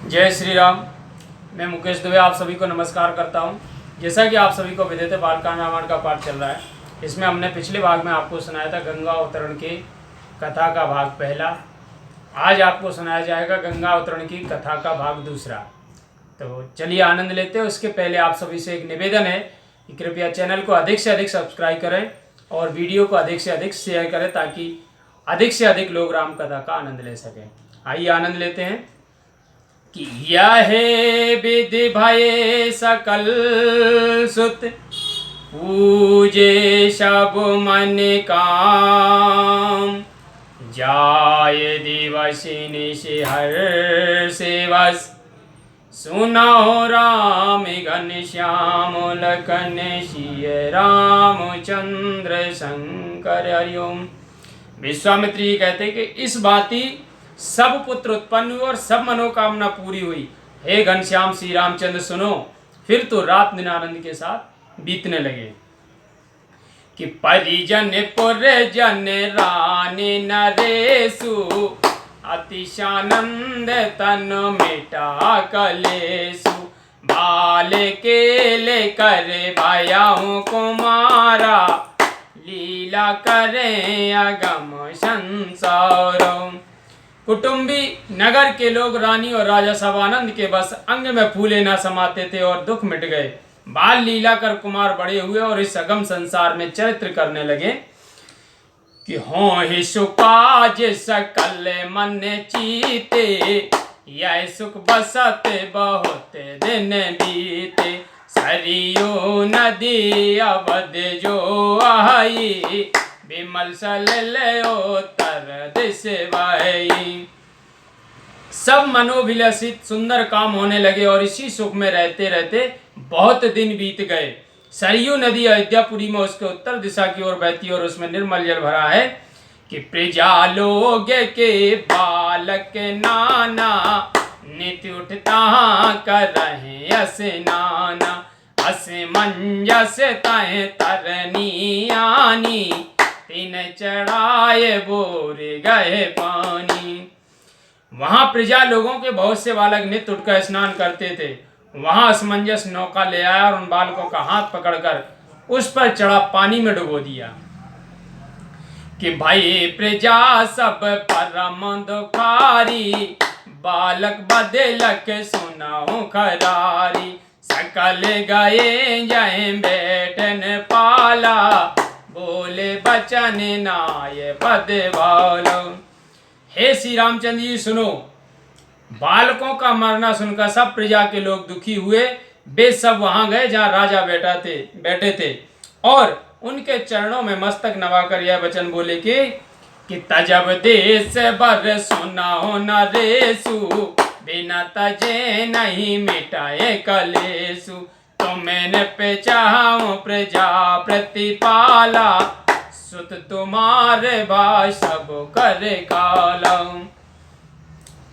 जय श्री राम। मैं मुकेश दुबे आप सभी को नमस्कार करता हूं। जैसा कि आप सभी को विदित है, बालकांड रामायण का पाठ चल रहा है। इसमें हमने पिछले भाग में आपको सुनाया था गंगा अवतरण की कथा का भाग पहला। आज आपको सुनाया जाएगा गंगा अवतरण की कथा का भाग दूसरा। तो चलिए आनंद लेते हैं। उसके पहले आप सभी से एक निवेदन है कि कृपया चैनल को अधिक से अधिक सब्सक्राइब करें और वीडियो को अधिक से अधिक शेयर करें ताकि अधिक से अधिक लोग राम कथा का आनंद ले सकें। आइए आनंद लेते हैं। कि यह विधि भये सकल सुत पूजे सब मन काम जाय दिवस निशि हर्ष वस सुनो राम घन श्याम लखन सिय रामचंद्र शंकर हरिओम। विश्वामित्र जी कहते कि इस भांति सब पुत्र उत्पन्न हुए और सब मनोकामना पूरी हुई। हे घनश्याम श्री रामचंद्र सुनो। फिर तो रात दिन आनंद के साथ बीतने लगे। कि परिजन पुरजन रानी नरेशु अतिशानंद तन मिटा कलेशु बाल के ले कर भायाओं कुमारा लीला करें अगम संसारों। कुटुंबी नगर के लोग रानी और राजा सब आनंद के बस अंग में फूले न समाते थे और दुख मिट गए। बाल लीला कर कुमार बड़े हुए और इस अगम संसार में चरित्र करने लगे। कि हो ही सुकाज सकल मन चीते यह सुख बसत बहुत दिन बीते सरियो नदी अवध जो आई विमल सललोतर दिस वही। सब मनोभिलषित सुंदर काम होने लगे और इसी सुख में रहते रहते बहुत दिन बीत गए। सरयू नदी अयोध्यापुरी में उसके उत्तर दिशा की ओर बहती और उसमें निर्मल जल भरा है। कि प्रजा लोग के बालक नाना नित्य उठता कर रहे स्नाना अस मंजस तय तरनी आनी तीन चढ़ाए बोर गए पानी। वहां प्रजा लोगों के बहुत से बालक नित्य उठकर स्नान करते थे। वहां असमंजस नौका ले आया और उन बालकों का हाथ पकड़कर उस पर चढ़ा पानी में डुबो दिया। कि भाई प्रजा सब परम दुखारी बालक बदलक सुनाओ खरारी सकल गए जाए बैठन पाला बोले बचन नाय पद वालो। हे श्री रामचंद्र जी सुनो। बालकों का मरना सुनकर सब प्रजा के लोग दुखी हुए। वे सब वहां गए जहां राजा बैठे थे और उनके चरणों में मस्तक नवाकर यह वचन बोले कि तजब देश बर सुना हो नरेशु बिना तजे नहीं मिटाए कलेशु तो मैंने पे चाहूं प्रजा प्रतिपाला सुत तुम्हारे भाई सब करे काला।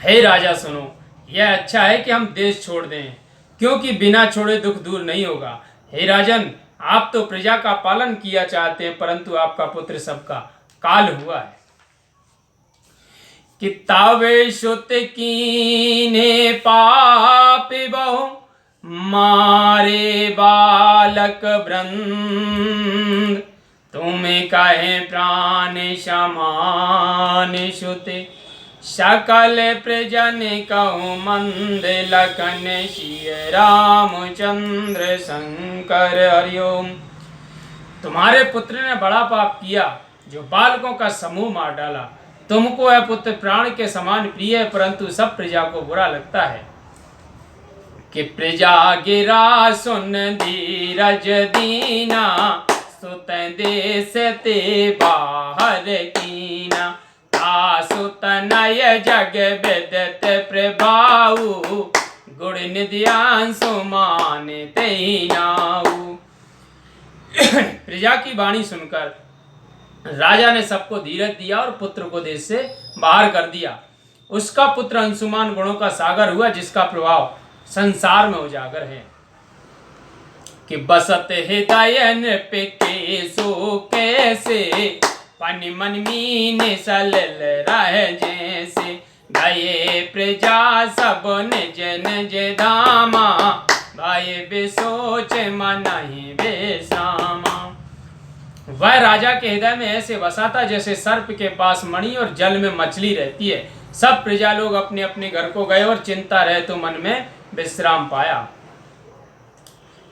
हे राजा सुनो। यह अच्छा है कि हम देश छोड़ दें क्योंकि बिना छोड़े दुख दूर नहीं होगा। हे राजन आप तो प्रजा का पालन किया चाहते हैं परंतु आपका पुत्र सबका काल हुआ है। कि तावे सुत कीने पाप बहु मारे बालक वृंद तुम्हें कहे प्राण समान सुते सकल प्रजन कहूँ मंद लखन सिय रामचंद्र शंकर हरिओम। तुम्हारे पुत्र ने बड़ा पाप किया जो बालकों का समूह मार डाला। तुमको यह पुत्र प्राण के समान प्रिय है परंतु सब प्रजा को बुरा लगता है। कि प्रजा गिरा सुन धीरज दीना सुत देश ते बाहर कीना सुत नय जग विदत प्रभाऊ गुण निध्यांसु माने ते नाऊ। प्रजा की वाणी सुनकर राजा ने सबको धीरज दिया और पुत्र को देश से बाहर कर दिया। उसका पुत्र अंशुमान गुणों का सागर हुआ जिसका प्रभाव संसार में उजागर है। कि बसत हृदय नृप के सो कैसे पन मन मीन सलल रह जैसे गए प्रजा सब निज निज धामा, भाई बेसोच मन ही बेसामा। वह राजा के हृदय में ऐसे बसा था जैसे सर्प के पास मणि और जल में मछली रहती है। सब प्रजा लोग अपने अपने घर को गए और चिंता रहे तो मन में विश्राम पाया।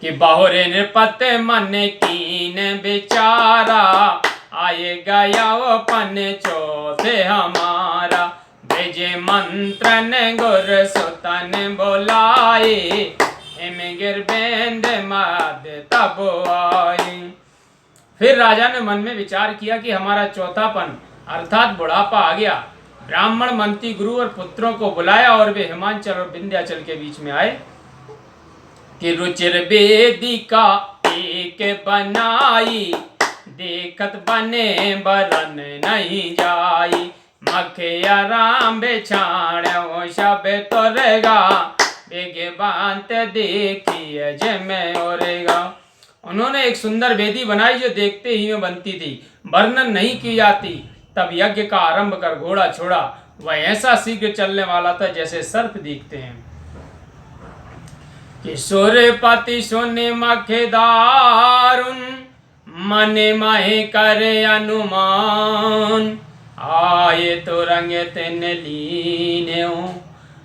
कि बहुरे नृपत मन कीन बेचारा, आए गया वो पन चौथे हमारा। भेजे मंत्रन गुर सुतन बोलाए, हिम गिर बेंद मद तब आए। फिर राजा ने मन में विचार किया कि हमारा चौथापन अर्थात बुढ़ापा आ गया। ब्राह्मण मंत्री गुरु और पुत्रों को बुलाया और वे हिमांचल और विंध्याचल के बीच में आए। कि रुचिर वेदिका एक बनाई, देखत बने बरन नहीं जाई। मखिया राम बेछाण्यो शब तोरेगा, बेगे बांत देखिए जमे ओरेगा। उन्होंने एक सुंदर वेदी बनाई जो देखते ही में बनती थी, वर्णन नहीं की जाती। तब यज्ञ का आरंभ कर घोड़ा छोड़ा। वह ऐसा शीघ्र चलने वाला था जैसे सर्प दिखते हैं। कि सूर्यपति सुने मखेदारुन, मने माहे करे अनुमान। आए तो रंगे तेन लीने,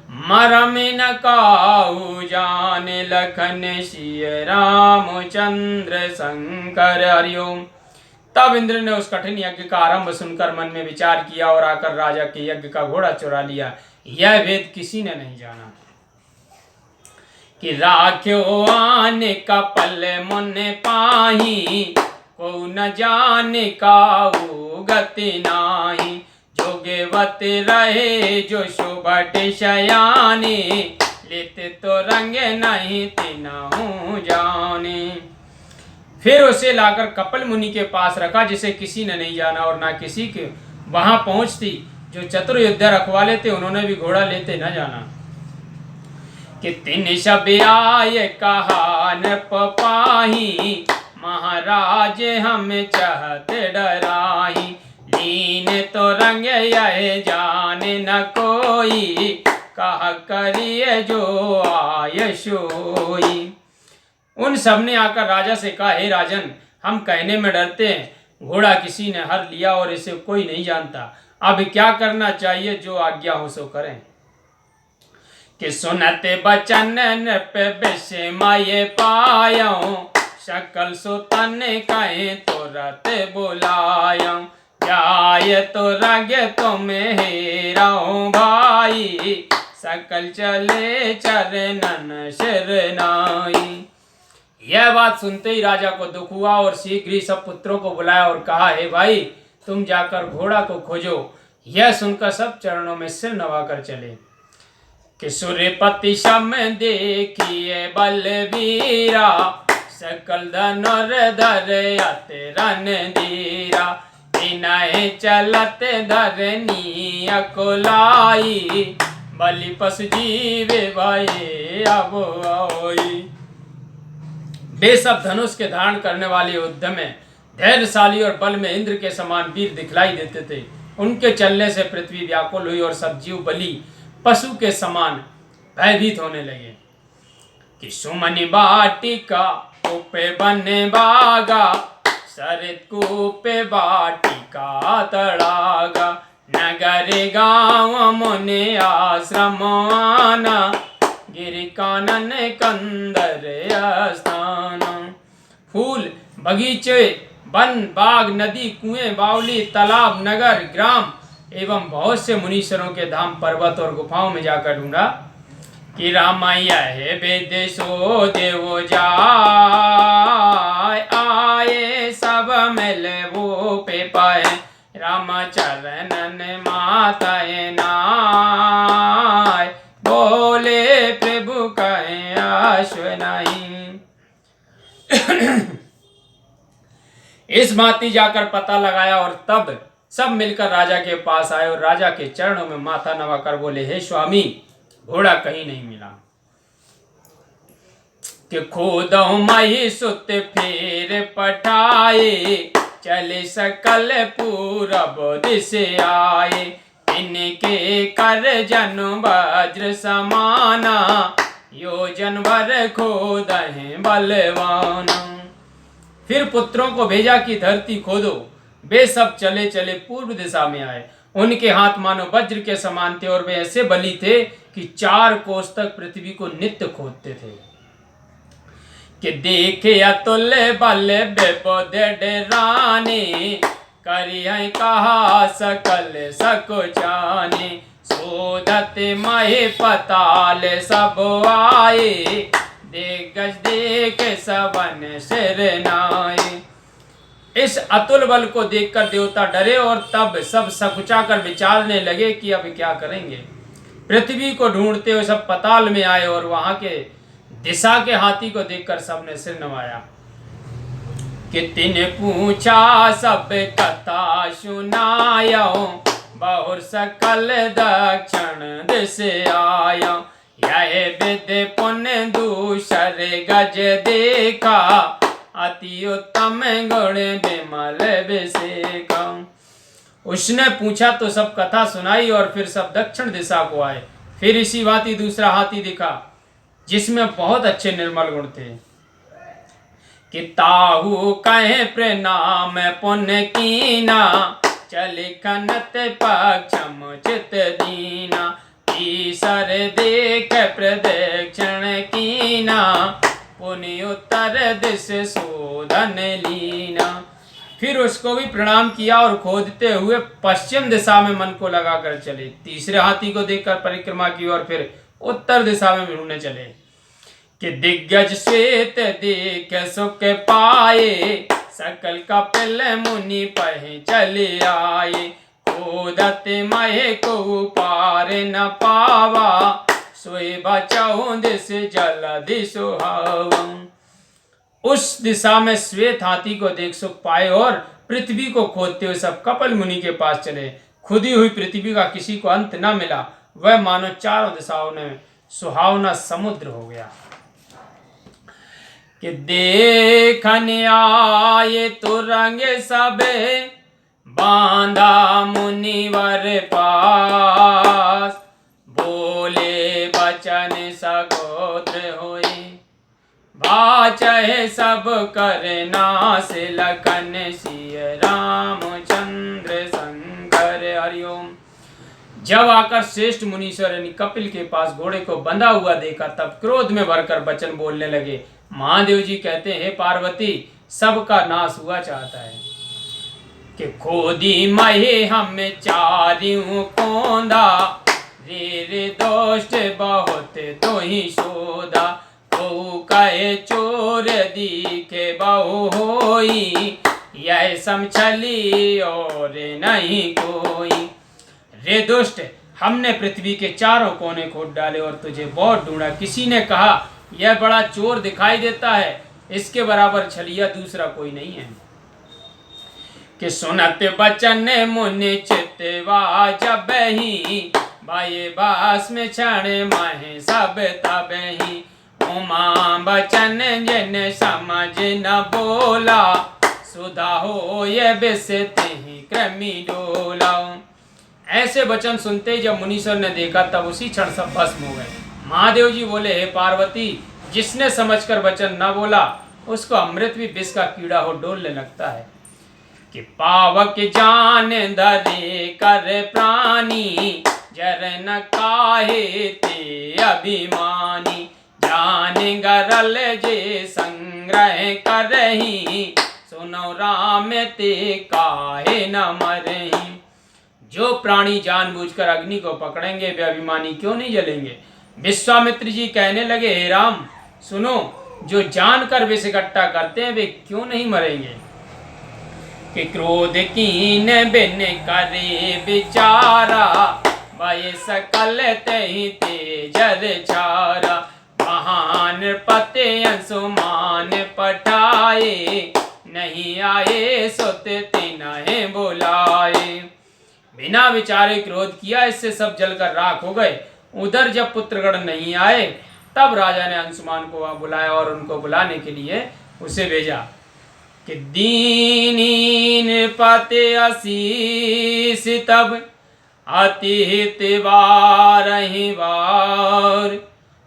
मरम न काहू जाने लखन सिय रामचंद्र शंकर हरिओम। तब इंद्र ने उस कठिन यज्ञ का आरंभ सुनकर मन में विचार किया और आकर राजा के यज्ञ का घोड़ा चुरा लिया। यह वेद किसी ने नहीं जाना। कि राख्यो आने का पल मन पाही, को न जाने काहू गति नाही। जोगेवत रहे जो शोभट शयाने, लेते तो रंग नहीं तिनहु जाने। फिर उसे लाकर कपिल मुनि के पास रखा जिसे किसी ने नहीं जाना और ना किसी के वहां पहुंचती। जो चतुर योद्धा रखवाले थे उन्होंने भी घोड़ा लेते न जाना। कि तिन सब आए कहा नृप पाही, महाराज हम चाहते डराही। लीन तो रंग यह जाने न कोई, कहा करिए जो आय सोई। उन सब ने आकर राजा से कहा, हे राजन, हम कहने में डरते हैं। घोड़ा किसी ने हर लिया और इसे कोई नहीं जानता। अब क्या करना चाहिए, जो आज्ञा हो सो करें। कि सुनते बचन नृप विस्मय पायो, सकल सुतन कहे तुरत बुलायो। जाय तो रग तुम हेराओ भाई, सकल चले चरणन शरनाई। यह बात सुनते ही राजा को दुख हुआ और शीघ्र ही सब पुत्रों को बुलाया और कहा, हे भाई, तुम जाकर घोड़ा को खोजो। यह सुनकर सब चरणों में सिर नवाकर चले। कि सूर्यपति सम देखिए बलवीरा, सकल धनुर्धर अति रणधीरा। विनय चलत धरनी अकुलाई, बलि पशु जीव भये अब आई। वे सब धनुष के धारण करने वाले युद्ध में धैर्यशाली और बल में इंद्र के समान वीर दिखलाई देते थे। उनके चलने से पृथ्वी व्याकुल हुई और सब जीव बलि पशु के समान भयभीत होने लगे। कि सुमनि बाटिका कूपे बने बागा, सरित कूपे बाटिका तड़ागा। नगर गाँव मुनि आश्रम आना, गिरि कानन कंदर स्थान। फूल, बगीचे, वन, बाग, नदी, कुएं, बावली, तालाब, नगर, ग्राम एवं बहुत से मुनीश्वरों के धाम, पर्वत और गुफाओं में जाकर ढूंढा। कि रामैया है विदेशो देवो जाय, आए सब मिल वो पे पाए। राम चरणन माताए नाय, बोले प्रभु कहे आश्वनाई। इस भांति जाकर पता लगाया और तब सब मिलकर राजा के पास आए और राजा के चरणों में माथा नवाकर बोले, हे स्वामी, घोड़ा कहीं नहीं मिला। कि खोदऊ मही सुत फिर पठाए, चले सकल पूरब दिश आए। इनके कर जन वज्र समाना, योजन भर खोदहि बलवाना। फिर पुत्रों को भेजा कि धरती खोदो। वे सब चले चले पूर्व दिशा में आए। उनके हाथ मानो वज्र के समान थे और वे ऐसे बली थे कि 4 कोस तक पृथ्वी को नित्य खोदते थे। कि देखे अतुल बल बेबोध डराने, करियै कहा सकल सकुचाने। सोधत महे पताल सब आए, दिग्गज देख सबन सिर नाए। इस अतुल बल को देखकर देवता डरे और तब सब सकुचा कर विचारने लगे कि अब क्या करेंगे। पृथ्वी को ढूंढते हुए सब पताल में आए और वहां के दिशा के हाथी को देखकर सबने सिर नवाया। कि तिन पूछा सब कथा सुनाया, बहुर सकल दक्षिण दिश आया। यह विद पुण्य दूसर गज देखा, अति उत्तम गुण विमल विसेका। उसने पूछा तो सब कथा सुनाई और फिर सब दक्षिण दिशा को आए। फिर इसी भांति दूसरा हाथी दिखा जिसमें बहुत अच्छे निर्मल गुण थे। कि ताहू कहे प्रणाम पुण्य कीना, चले खनत पक्षम चित दीना। ईसर देख प्रदक्षिण कीना, पुण्य उत्तर दिश शोधन लीना। फिर उसको भी प्रणाम किया और खोदते हुए पश्चिम दिशा में मन को लगाकर चले। तीसरे हाथी को देखकर परिक्रमा की और फिर उत्तर दिशा में ढूंढने चले। कि दिग्गज श्वेत देख सुख पाए, सकल कपिल मुनि पहे चले आए। खोदत महे को पार न पावा, सोए बचाओ दिस जलधि सुहावा। उस दिशा में श्वेत हाथी को देख सुख पाए और पृथ्वी को खोदते हुए सब कपिल मुनि के पास चले। खुदी हुई पृथ्वी का किसी को अंत न मिला, वह मानो चारों दिशाओं में सुहावना समुद्र हो गया। कि देखन आए तुरंग सबे, बांधा मुनिवर पास। बोले बचन सगोत्र होए, बाचहे सब करना से लखन सिय रामचंद्र शंकर। हरिओम। जब आकर श्रेष्ठ मुनीश्वर यानी कपिल के पास घोड़े को बंधा हुआ देखा तब क्रोध में भरकर वचन बोलने लगे। महादेव जी कहते हैं, हे पार्वती, सबका नाश हुआ चाहता है। कि खोदी महे हम चारियों खोदा, रे रे दोस्त बहुत तो ही शोधा। को कहे चोर दिखे बहु होई, यह समझली और नहीं कोई। रे दुष्ट, हमने पृथ्वी के चारों कोने खोद डाले और तुझे बहुत ढूंढा। किसी ने कहा यह बड़ा चोर दिखाई देता है, इसके बराबर छलिया दूसरा कोई नहीं है। कि सुनत बचन मुनि चितवा जब ही, बाये बास में क्षण माहे सब तब ही। उमा बचन जिन समझ न बोला, सुधा हो ये बिसते ही क्रमी डोला। ऐसे वचन सुनते जब मुनीश्वर ने देखा तब उसी क्षण सब भस्म हो गए। महादेव जी बोले, हे पार्वती, जिसने समझकर वचन न बोला उसको अमृत भी विष का कीड़ा हो डोलने लगता है। कि पावक जान धरे कर प्राणी, जर न काहे ते अभिमानी। जान गरल जे संग्रह करही, सुनो राम ते काहे न मरही। जो प्राणी जानबूझकर अग्नि को पकड़ेंगे वे अभिमानी क्यों नहीं जलेंगे। विश्वामित्र जी कहने लगे, हे राम सुनो, जो जानकर विष इकट्ठा करते हैं वे क्यों नहीं मरेंगे। कि क्रोध कीन बिन करे बिचारा, भय सकल तहि तेजर चारा। महान पते अंशुमान पठाए, नहीं आए सुत तिन्हें बुलाए। बिना विचारे क्रोध किया, इससे सब जलकर राख हो गए। उधर जब पुत्रगण नहीं आए तब राजा ने अंशुमान को वहां बुलाया और उनको बुलाने के लिए उसे भेजा। कि दीनीन पते आशीष तब, अतिहित बारहि बार,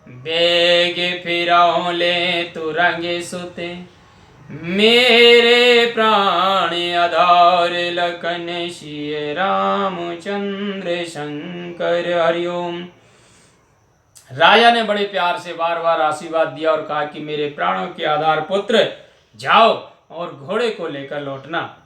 बेग फिरौं ले तुरंग सुते, मेरे प्राण आधार लखन सिय रामचंद्र शंकर। हरिओम। राजा ने बड़े प्यार से बार बार आशीर्वाद दिया और कहा कि मेरे प्राणों के आधार पुत्र, जाओ और घोड़े को लेकर लौटना।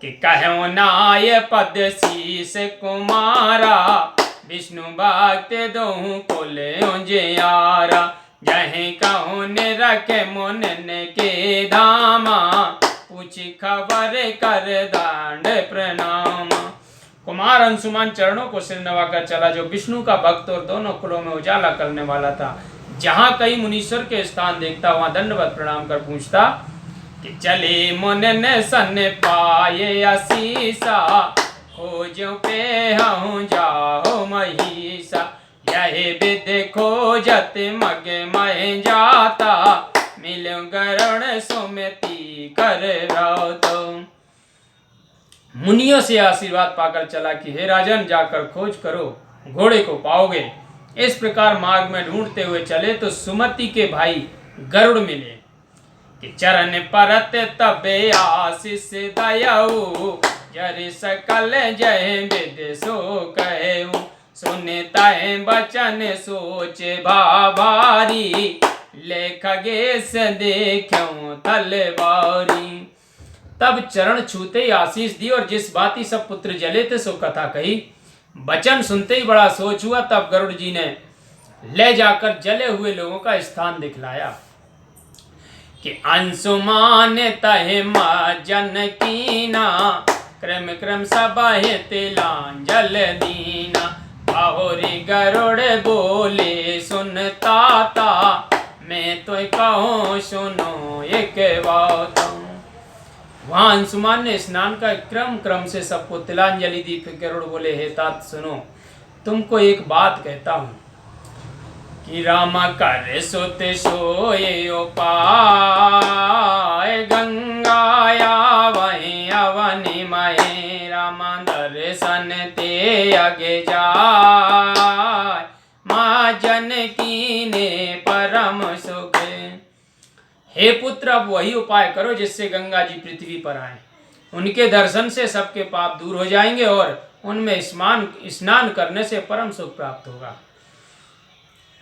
कि कहो नाय पद शीस कुमारा, विष्णु भक्त दोहु को ले जियारा, जहीं कहूँ ने रखे मुन के धामा, पूछी खबर कर दांड प्रणाम। कुमार अंशुमान चरणों को सिर नवाकर चला, जो विष्णु का भक्त और दोनों कुलों में उजाला करने वाला था। जहाँ कई मुनीश्वर के स्थान देखता, वहां दंडवत प्रणाम कर पूछता कि चले मुन ने सन पाए आशीषा, खोजो पे हूँ जाओ महिषा, यही विधि खोजत मग मह जाता, मिलो गरुड़ सुमति कर रातो। मुनियों से आशीर्वाद पाकर चला कि हे राजन, जाकर खोज करो, घोड़े को पाओगे। इस प्रकार मार्ग में ढूंढते हुए चले तो सुमति के भाई गरुड़ मिले। कि चरण परत तबे आशीष दयाऊ, जरि सकल जय विद सो कहू, सुनता है बचन सोचे भाभारी, लेखगे से देखूं तलवारी। तब चरण छूते ही आशीष दी और जिस बाती सब पुत्र जले थे सो कथा कही। वचन सुनते ही बड़ा सोच हुआ। तब गरुड़ जी ने ले जाकर जले हुए लोगों का स्थान दिखलाया। कि अंशुमान तहे मां जनकीना, क्रम क्रम सबाहे तिलांजल दीना, बाहोरी गरुड़ बोले सुनता ता, मैं तो कहूँ सुनो एक बात। वहां अंशुमान ने स्नान का क्रम क्रम से सबको तिलांजलि दी। फिर गरुड़ बोले, हे तात सुनो, तुमको एक बात कहता हूं कि रामा कर सुत सोए उपाय, गंगाया वहीं अवनि महे, रामा दर्शन ते अगे जाय, माँ जनकी ने परम सुख। हे पुत्र, अब वही उपाय करो जिससे गंगा जी पृथ्वी पर आए। उनके दर्शन से सबके पाप दूर हो जाएंगे और उनमें स्नान करने से परम सुख प्राप्त होगा।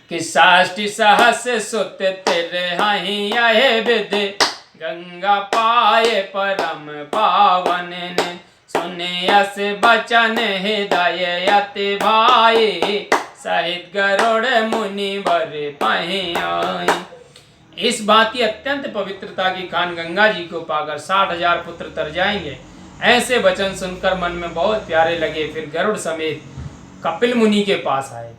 कि साष्टि सहस सुत तेरे हाही आए विधि, गंगा पाए परम पावन ने, सुने अस बचन हृदय अति भाई, सहित गरुड़ मुनि वर पहि आई। इस बात की अत्यंत पवित्रता की खान गंगा जी को पाकर 60,000 पुत्र तर जाएंगे। ऐसे वचन सुनकर मन में बहुत प्यारे लगे। फिर गरुड़ समेत कपिल मुनि के पास आए।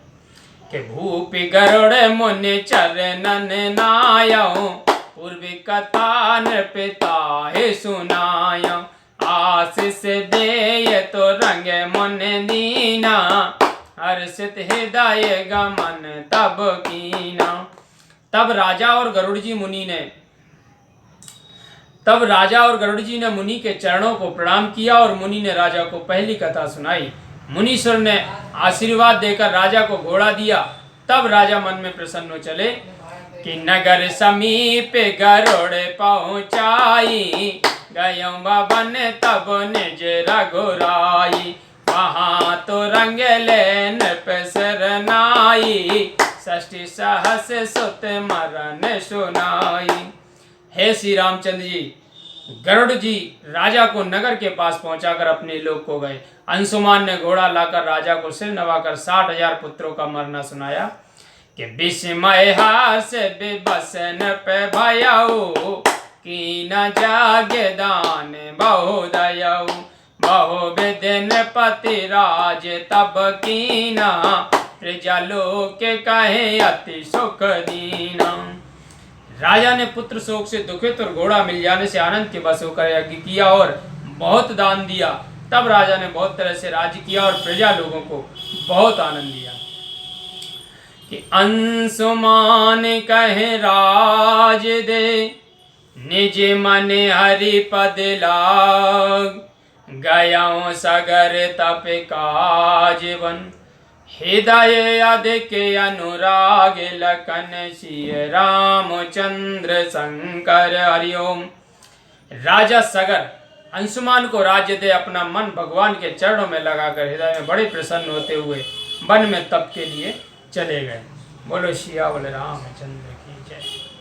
कि भूपि गरुड़ मुनि चरणन नायऊ, पूर्वी कथा नृपिता हे सुनायऊ, आशीष दे तो रंग मन दीना, हर्षित हृदय गमन तब कीना। तब राजा और गरुड़ जी ने मुनि के चरणों को प्रणाम किया और मुनि ने राजा को पहली कथा सुनाई। मुनीश्वर ने आशीर्वाद देकर राजा को घोड़ा दिया। तब राजा मन में प्रसन्न हो चले। कि नगर समीप गरुड़ पहुँचाई, गयो भवन तब निज रघुराई, वहाँ तो रंग ले नृप सरनाई, षष्ठी सहस सुत मरण सुनाई। हे श्री रामचंद्र जी, गरुड़ जी राजा को नगर के पास पहुंचाकर अपने लोक को गए। अंशुमान ने घोड़ा लाकर राजा को सिर नवाकर 60,000 पुत्रों का मरना सुनाया। कि विस्मय हास विबसन पे भयऊ, की न जागे दान बहु दयऊ, बहु विदिन पति राज तब कीना, प्रजा लोक कहे अति सुख दीना। राजा ने पुत्र शोक से दुखित और घोड़ा मिल जाने से आनंद के बस होकर यज्ञ किया और बहुत दान दिया। तब राजा ने बहुत तरह से राज्य किया और प्रजा लोगों को बहुत आनंद दिया। कि अंशुमान कहे राज दे, निज मन हरि पद लाग, गयाऊं सगर तप काजवन, हृदय अधिक अनुराग लखन सिय रामचंद्र शंकर। हरिओम। राजा सगर अंशुमान को राज्य दे, अपना मन भगवान के चरणों में लगाकर हृदय में बड़े प्रसन्न होते हुए वन में तप के लिए चले गए। बोलो सिया बोले रामचंद्र की जय।